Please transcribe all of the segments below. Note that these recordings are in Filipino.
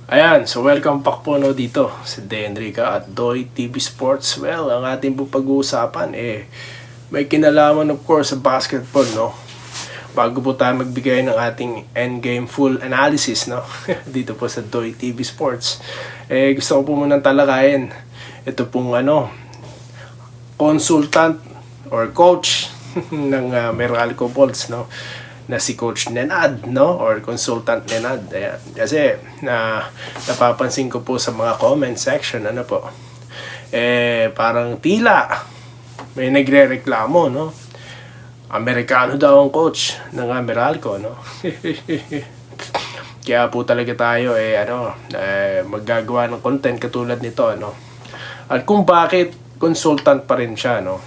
Ayan, so welcome back po dito si Denrica at Doy TV Sports. Well, ang ating po pag-uusapan may kinalaman of course sa basketball, no? Bago po tayo magbigay ng ating endgame full analysis, no? Dito po sa Doy TV Sports. Gusto ko po munang talakayin ito pong consultant or coach ng Meralco Bulls, no? Na si Coach Nenad, no? Or Consultant Nenad. Ayan. Kasi napapansin ko po sa mga comment section, parang tila may nagre-reklamo, no? Amerikano daw ang coach ng Meralco, no? Kaya po talaga tayo maggagawa ng content katulad nito, no? At kung bakit consultant pa rin siya, no?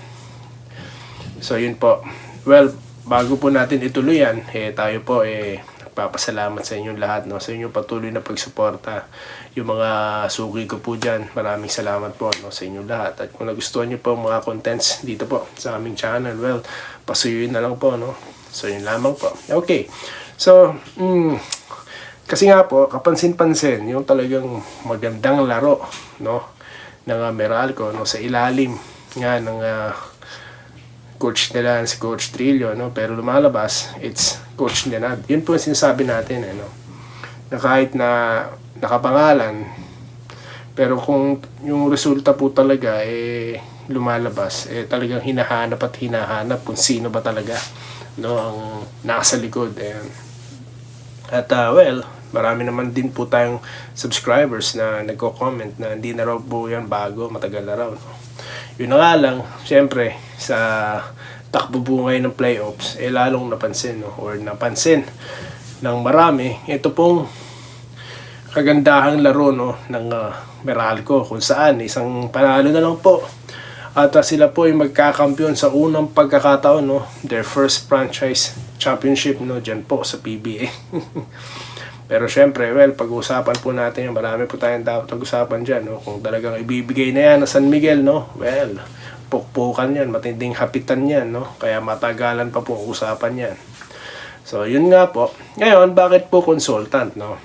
So yun po. Well, bago po natin ituloy yan, tayo po nagpapasalamat sa inyong lahat, no? Sa inyong patuloy na pagsuporta. Yung mga suki ko po dyan, maraming salamat po, no? Sa inyong lahat. At kung nagustuhan nyo po mga contents dito po sa aming channel, well, pasuyuin na lang po, no? So yun lamang po. Okay. So, kasi nga po, kapansin-pansin, yung talagang magandang laro, no? Ng Meralco, no? Sa ilalim nga ng coach nila si Coach Trillo, no? Pero lumalabas, it's Coach Nenad. Yun po yung sinasabi natin, no? Na kahit na nakapangalan, pero kung yung resulta po talaga, lumalabas, talagang hinahanap kung sino ba talaga, no? Ang nasa likod. At well, marami naman din po tayong subscribers na nagko-comment na hindi na raw po yan bago, matagal na raw, no? Yun na nga lang, syempre, sa takbo po ngayon ng playoffs, lalong napansin, no? Or napansin ng marami, ito pong kagandahang laro, no? Ng Meralco, kung saan isang panalo na lang po. At sila po ay magkakampiyon sa unang pagkakataon, no? Their first franchise championship, no? Dyan po sa PBA. Pero syempre, well, pag-uusapan po natin yung marami po tayong dapat pag-usapan dyan, no? Kung talagang ibibigay na yan na San Miguel, no? Well, pukpukan yan, matinding hapitan yan, no? Kaya matagalan pa po usapan yan. So, yun nga po. Ngayon, bakit po consultant, no?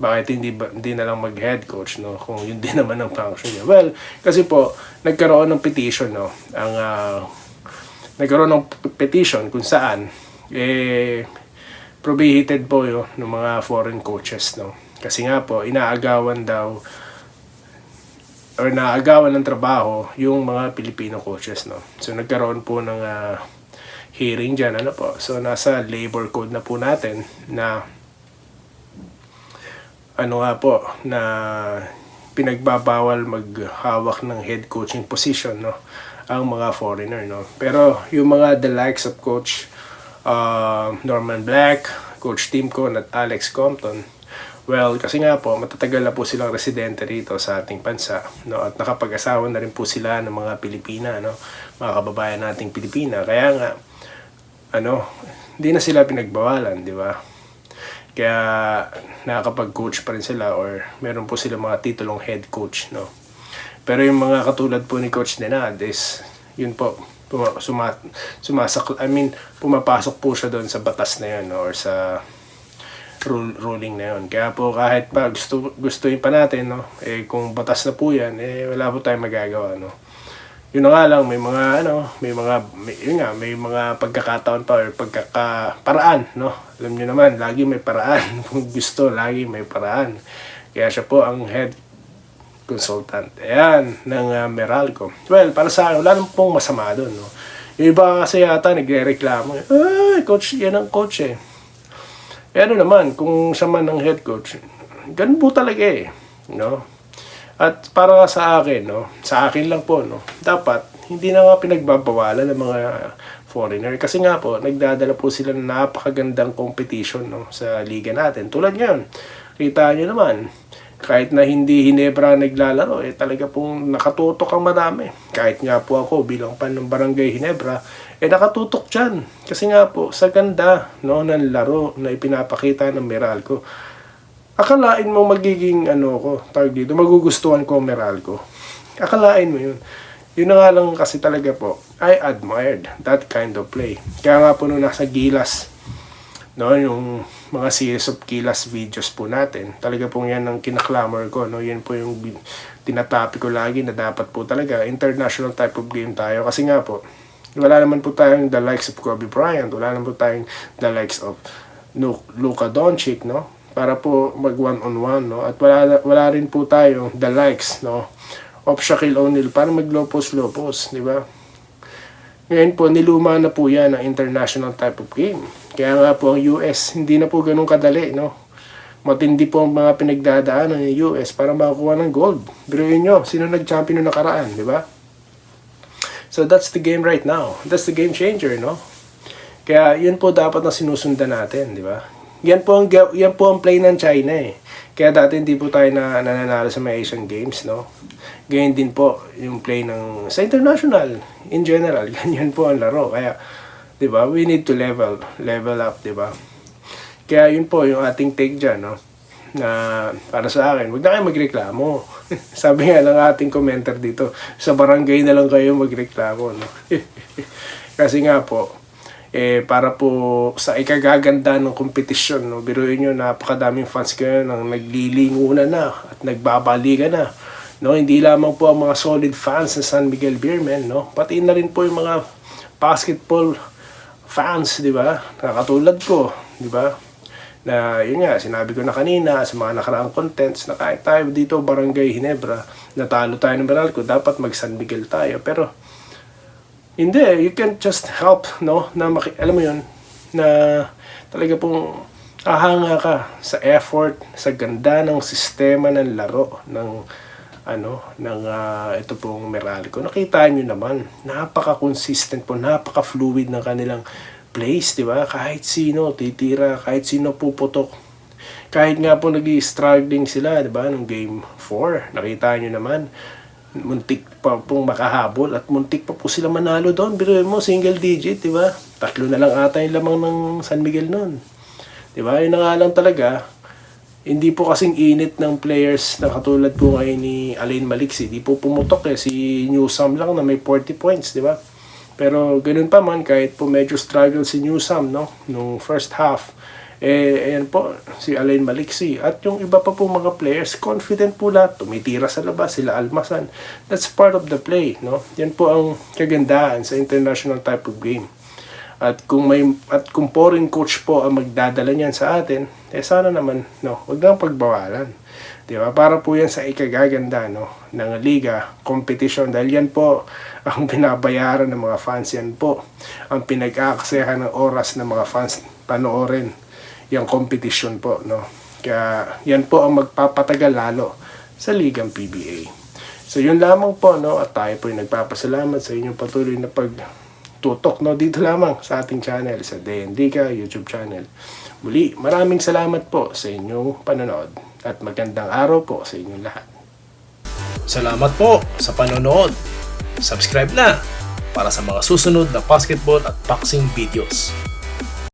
Bakit hindi na lang mag-head coach, no? Kung yun din naman ang function niya. Well, kasi po, nagkaroon ng petition, no? Nagkaroon ng petition kung saan, prohibited po yun ng mga foreign coaches, no? Kasi nga po, inaagawan ng trabaho yung mga Filipino coaches, no? So, nagkaroon po ng hearing dyan, So, nasa labor code na po natin na na pinagbabawal maghawak ng head coaching position, no? Ang mga foreigner, no? Pero yung mga the likes of Coach Norman Black, Coach Tim Con at Alex Compton, well, kasi nga po matatagal na po silang residente rito sa ating bansa, no? At nakapag-asawa na rin po sila ng mga Pilipina, no? Mga kababayan nating Pilipina. Kaya nga hindi na sila pinagbawalan, di ba? Kaya nakakapag-coach pa rin sila or meron po sila mga titulong head coach, no? Pero yung mga katulad po ni Coach Nenad is yun po, pumapasok po siya doon sa batas na yun, no? Or sa ruling na yun. Kaya po kahit pa gustuin pa natin, no? Kung batas na po yan, wala po tayong magagawa, no? Yun na nga lang, may mga pagkakataon pa or pagkakaparaan, no? Alam niyo naman, lagi may paraan. Kung gusto, lagi may paraan. Kaya siya po ang head consultant. Ayan, ng Meralco. Well, para sa akin, wala naman pong masama doon, no? Yung iba kasi yata nagre-reklamo. Coach, yan ang coach, naman, kung siya man ang head coach, ganun po talaga, no? At para sa akin, no? Sa akin lang po, no? Dapat, hindi na nga pinagbabawalan ng mga foreigner. Kasi nga po, nagdadala po sila ng napakagandang competition, no? Sa liga natin. Tulad ngayon, kita nyo naman, kahit na hindi Hinebra naglalaro, talaga pong nakatutok ang marami. Kahit nga po ako bilang pan ng Barangay Hinebra, nakatutok dyan. Kasi nga po, sa ganda, no, ng laro na ipinapakita ng Meralco. Akalain mo magiging magugustuhan ko ang Meralco. Akalain mo yun. Yun na nga lang kasi talaga po, I admired that kind of play. Kaya nga po nung nasa Gilas no, yung mga series of Gilas videos po natin. Talaga pong yan ang kinaklamor ko, no. Yan po yung tinatopic ko lagi na dapat po talaga international type of game tayo, kasi nga po wala naman po tayong the likes of Kobe Bryant, wala naman po tayong the likes of Luka Doncic, no, para po mag one-on-one, no, at wala rin po tayong the likes, no, of Shaquille O'Neal para mag lopos, di ba? Ngayon po, niluma na po yan ang international type of game. Kaya nga po ang US, hindi na po ganun kadali, no? Matindi po ang mga pinagdadaanan ng US para makakuha ng gold. Biruin nyo, sino nag-champion noong nakaraan, di ba? So that's the game right now. That's the game changer, no? Kaya yun po dapat na sinusundan natin, di ba? Yan po ang play ng China eh. Kaya dati hindi po tayo nananalo sa mga Asian Games, no? Ganyan din po yung play sa international in general. Ganyan po ang laro. Kaya, 'di ba? We need to level up, 'di ba? Kaya yun po yung ating take diyan, no? Na para sa akin, wag na kayo magreklamo. Sabi nga ng ating commenter dito, sa barangay na lang kayo magreklamo, no? Kasi nga po, para po sa ikagaganda ng kompetisyon, no? Biruin nyo, napakadaming fans kayo nang naglilingunan na at nagbabalikan na, no? Hindi lamang po ang mga solid fans ng San Miguel Beermen, no? Pati na rin po yung mga basketball fans, di ba? Nakatulad ko, di ba? Na yun nga, sinabi ko na kanina sa mga nakaraang contents na kahit tayo dito Barangay Ginebra, natalo tayo ng Meralco, dapat mag San Miguel tayo. Pero hindi, you can just help, no? Na alam mo yun, na talaga pong ahanga ka sa effort, sa ganda ng sistema ng laro ng ito pong Meralco. Nakita nyo naman, napaka-consistent po, napaka-fluid ng kanilang plays, di ba? Kahit sino titira, kahit sino puputok. Kahit nga po nag-struggling sila, di ba? Nung game 4, nakita nyo naman, muntik pa pong makahabol at muntik pa po sila manalo doon. Biruin mo, single digit, di ba? 3 na lang ata yung lamang ng San Miguel noon. Di ba? Yun na nga lang talaga, hindi po kasing init ng players na katulad po ngayon ni Alain Maliksi. Di po pumutok si Newsam lang na may 40 points, di ba? Pero ganun pa man, kahit po medyo struggle si Newsam, no? Nung first half, ayan po, si Alain Maliksi. At yung iba pa po mga players, confident po lahat, tumitira sa labas, sila Almasan. That's part of the play, no? Yan po ang kagandahan sa international type of game. At kung foreign coach po ang magdadala niyan sa atin, sana naman, no, huwag nang pagbawalan. Di ba? Para po yan sa ikagaganda, no, ng liga, competition. Dahil yan po ang binabayaran ng mga fans. Yan po ang pinag-aaksehan ng oras ng mga fans panoorin yung competition po, no. Kaya yan po ang magpapatagal lalo sa ligang PBA. So yun lamang po, no, at tayo po ay nagpapasalamat sa inyong patuloy na pagtutok, no, dito lamang sa ating channel, sa DNDika YouTube channel. Muli, maraming salamat po sa inyong panonood at magandang araw po sa inyong lahat. Salamat po sa panonood. Subscribe na para sa mga susunod na basketball at boxing videos.